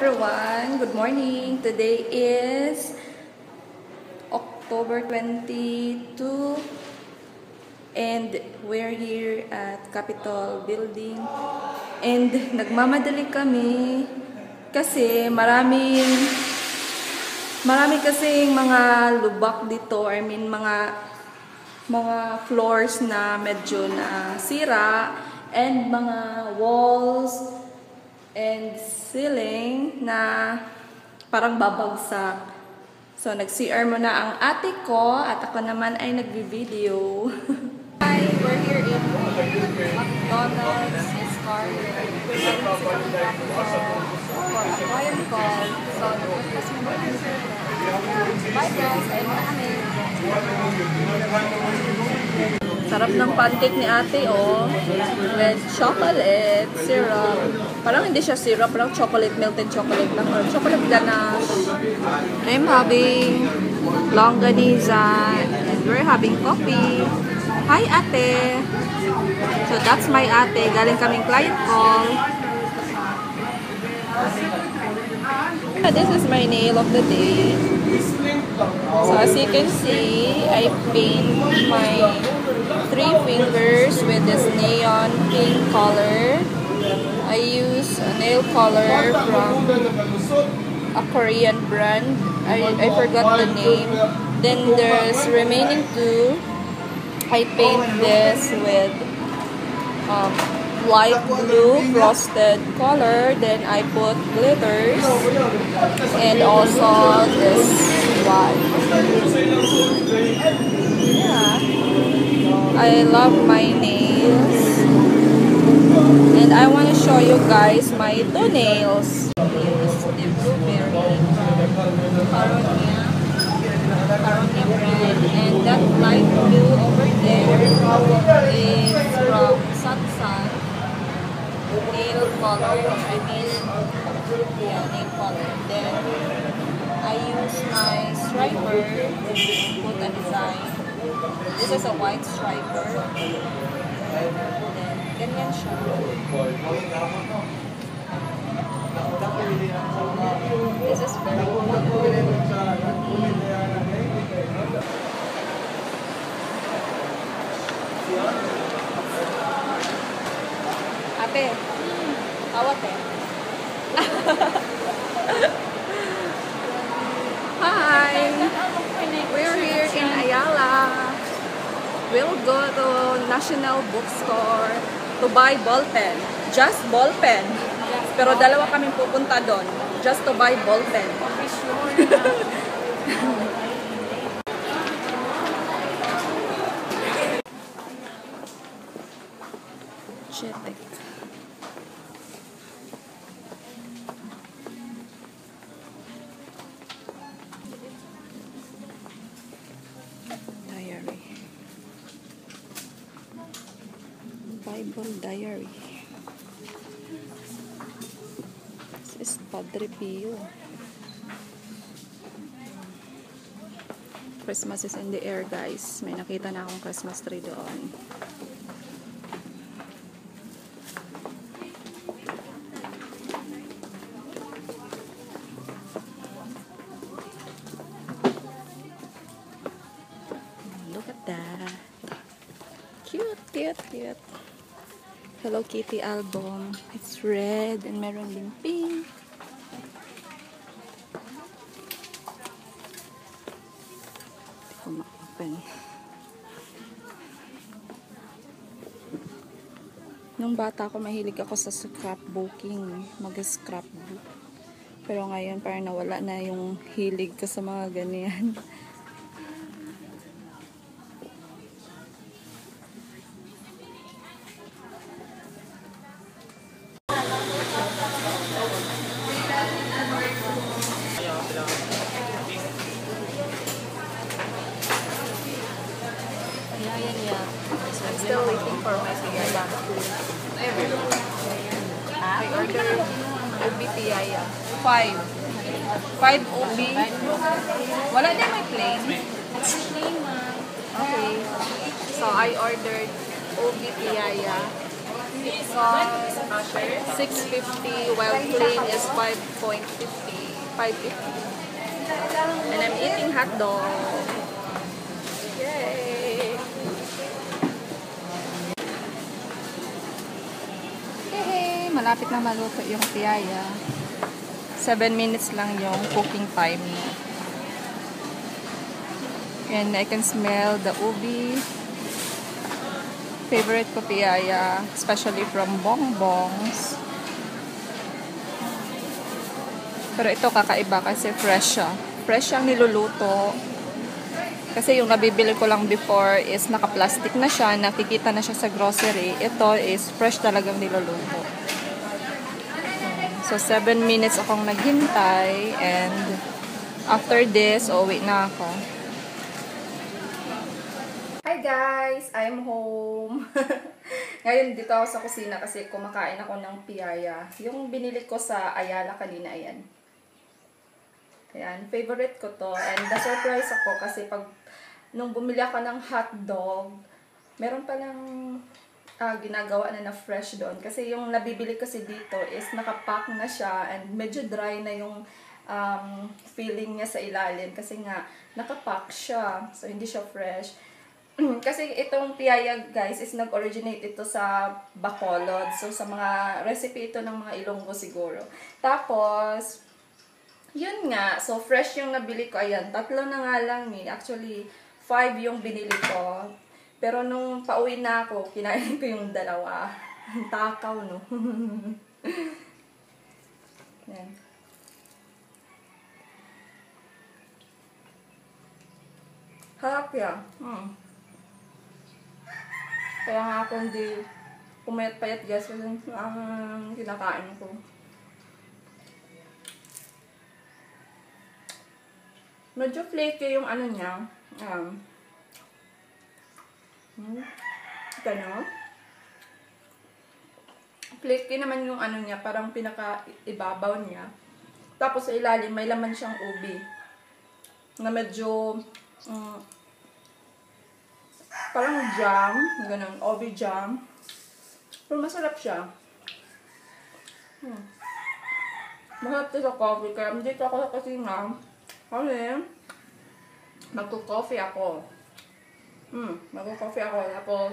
everyone, good morning. Today is October 22 and we're here at Capitol Building and nagmamadali kami kasi marami kasing mga lubak dito. I mean mga floors na medyo na sira and mga walls and ceiling na parang babagsak. So, nag-CR muna ang ate ko at ako naman ay nagbi-video. Hi, we're here in McDonald's Scarlet. For a client call. So, nag-request mo na kami. Bye guys, ay muna kami. Sarap ng pancake ni ate, oh. With chocolate, syrup. Parang hindi siya syrup, parang chocolate, melted chocolate lang. Or chocolate ganache. I'm having longaniza. And we're having coffee. Hi, ate. So, that's my ate. Galing kaming client call. This is my nail of the day. So, as you can see, I paint my 3 fingers with this neon pink color. I use a nail color from a Korean brand. I forgot the name. Then there's remaining 2. I paint this with light blue frosted color. Then I put glitters and also this one. Yeah. I love my nails and I want to show you guys my 2 nails. I use the blueberry from Caronia brand, and that light blue over there is from Satsan nail color. I mean, yeah, nail color. Then I use my striper to put a design. This is a white striper. Then, ganyan siya. This is very good. Ate, awat eh. Hi! We're here in Ayala. We'll go to National Bookstore to buy ball pen. Just ball pen. Pero dalawa kaming pupunta doon. Just to buy ball pen. Chetek. Bible Diary. This is Padre Pio. Christmas is in the air, guys. May nakita na akong Christmas tree doon. Look at that. Cute, cute, cute. Hello Kitty album. It's red and meron ding pink. Hindi ko ma-open. Nung bata ako, mahilig ako sa scrapbooking. Mag-scrapbook. Pero ngayon, parang nawala na yung hilig ko sa mga ganyan. I'm still waiting for my piyaya. I ordered ubi piyaya. 5 ubi. Wala din may plain. Okay. So I ordered ubi piyaya. It costs 650 while plain is 5.50. 550. And I'm eating hot dog. Yay! Hey, malapit na maluto yung piyaya. 7 minutes lang yung cooking time niya. And I can smell the ubi. Favorite ko piyaya, especially from Bongbong's. Pero ito kakaiba kasi fresh siya. Fresh siyang niluluto. Kasi yung nabibili ko lang before is naka-plastic na siya, nakikita na siya sa grocery. Ito is fresh talagang niluluto. So 7 minutes akong naghintay and after this, uwi na ako. Hi guys! I'm home! Ngayon dito ako sa kusina kasi kumakain ako ng piyaya. Yung binili ko sa Ayala kanina, ayan. Ayan, favorite ko to. And na-surprise ako kasi nung bumili ako ng hotdog, meron palang ginagawa na fresh doon. Kasi yung nabibili kasi dito is nakapack na siya and medyo dry na yung feeling niya sa ilalim. Kasi nga, nakapack siya. So, hindi siya fresh. Kasi itong piyaya guys is nag-originate ito sa Bacolod. So, sa mga recipe ito ng mga Ilonggo siguro. Tapos, yun nga, so fresh yung nabili ko. Ayan, 3 na nga lang eh. Actually, 5 yung binili ko. Pero nung pauwi na ako, kinain ko yung 2. Takaw, no? Ayan. Harap yan. Kaya nga ako hindi pumayat-payat guys kasi kinakain ko. Medyo flaky yung ano niya. Gano'n. Flaky naman yung ano niya. Parang pinaka-ibabaw niya. Tapos sa ilalim, may laman siyang ubi. Na medyo parang jam. Gano'n. Ubi jam. Pero masarap siya. Masarap ito sa coffee. Kaya dito ako sa kusina. Okay. Magko-coffee ako. Magko-coffee ako. Tapos,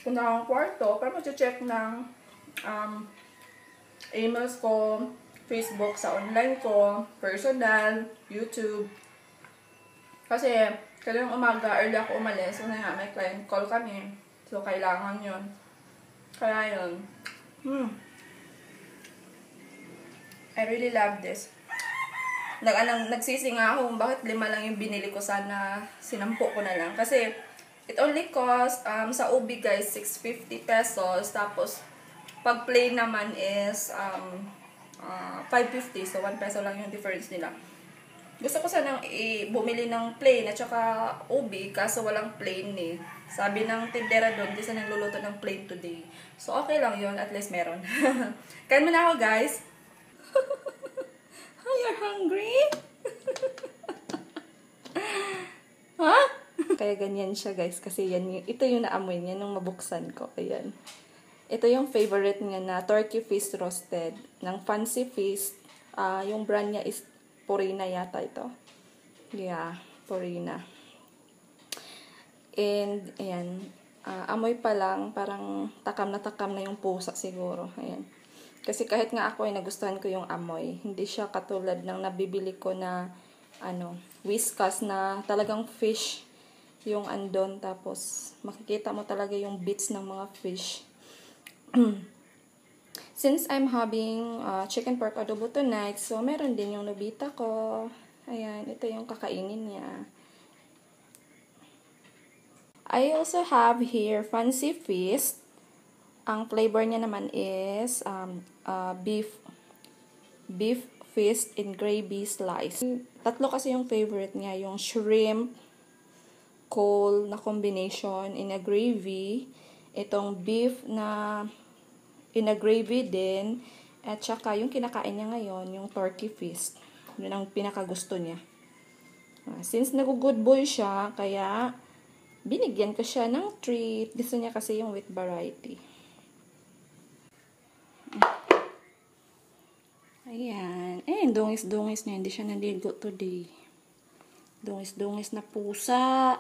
punta akong kwarto para mag-check ng emails ko, Facebook sa online ko, personal, YouTube. Kasi, kailang umaga, early ako umalis. So, nga, may client call kami. So, kailangan yun. Kaya yun. I really love this. Nagsisi nga ako kung bakit 5 lang yung binili ko, sana sinampu ko na lang. Kasi, it only cost, sa ubi guys, 650 pesos. Tapos, pag plain naman is 550. So, 1 peso lang yung difference nila. Gusto ko sanang bumili ng plain at saka ubi, kaso walang plain eh. Sabi ng tindera doon, di sana nagluluto ng plain today. So, okay lang yun. At least meron. Kain mo na ako guys. You're hungry? Ha? Kaya ganyan siya guys. Kasi ito yung naamoy niya nung mabuksan ko. Ayan. Ito yung favorite niya na turkey feast roasted. Ng Fancy Feast. Yung brand niya is Purina yata ito. Yeah, Purina. And, ayan. Amoy pa lang. Parang takam na yung pusa siguro. Ayan. Kasi kahit nga ako ay nagustuhan ko yung amoy. Hindi siya katulad ng nabibili ko na Whiskas na talagang fish yung andon. Tapos makikita mo talaga yung bits ng mga fish. Since I'm having chicken pork adobo tonight, so meron din yung nobita ko. Ayan, ito yung kakainin niya. I also have here Fancy Feast. Ang flavor niya naman is beef feast in gravy slice. 3 kasi yung favorite niya, yung shrimp, coal na combination in a gravy, itong beef na in a gravy din, at saka yung kinakain niya ngayon, yung turkey feast. Yun ang pinakagusto niya. Since nag-good boy siya, kaya binigyan ko siya ng treat. Gusto niya kasi yung with variety. Ayan. Dungis-dungis na. Hindi siya naligo today. Dungis-dungis na pusa.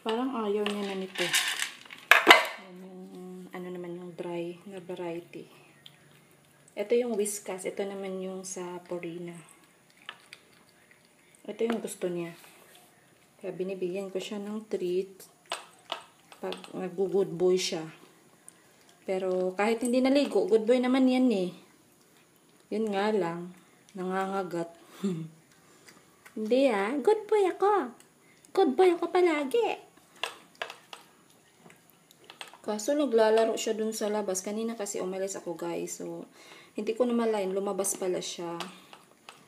Parang ayaw niya na nito. Ano naman yung dry na variety. Ito yung Whiskas. Ito naman yung sa Purina. Ito yung gusto niya. Kaya binibigyan ko siya ng treat pag nag-good boy siya. Pero kahit hindi naligo, good boy naman yan eh. Yun nga lang, nangangagat. Hindi good boy ako. Good boy ako palagi. Kaso naglalaro siya dun sa labas. Kanina kasi umalis ako guys. So, hindi ko na malayan, lumabas pala siya.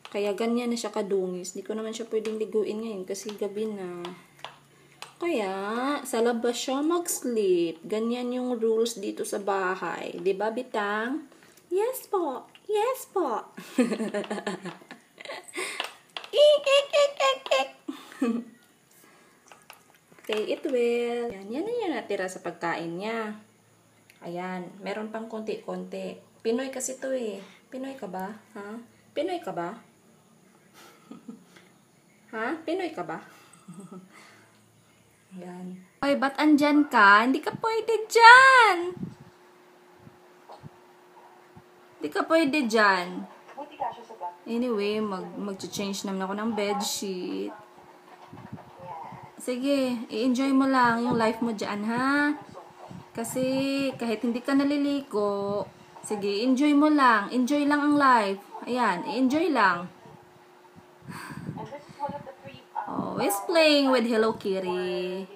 Kaya ganyan na siya kadungis. Hindi ko naman siya pwedeng liguin ngayon kasi gabi na. Kaya, sa labas siya mag-sleep. Ganyan yung rules dito sa bahay. Diba, Bitang? Yes po. Yes po. Say it well. Yan na yung natira sa pagkain niya. Ayan. Meron pang konti-konti. Pinoy kasi to eh. Pinoy ka ba? Ha? Pinoy ka ba? Ha? Pinoy ka ba? Yan. Oy, ba't andyan ka? Hindi ka pwede dyan. Hindi ka pwede dyan. Anyway, mag-change naman ako ng bedsheet. Sige, i-enjoy mo lang yung life mo dyan, ha? Kasi, kahit hindi ka naliligo, sige, enjoy mo lang. Enjoy lang ang life. Ayan, i-enjoy lang. Always playing with Hello Kitty.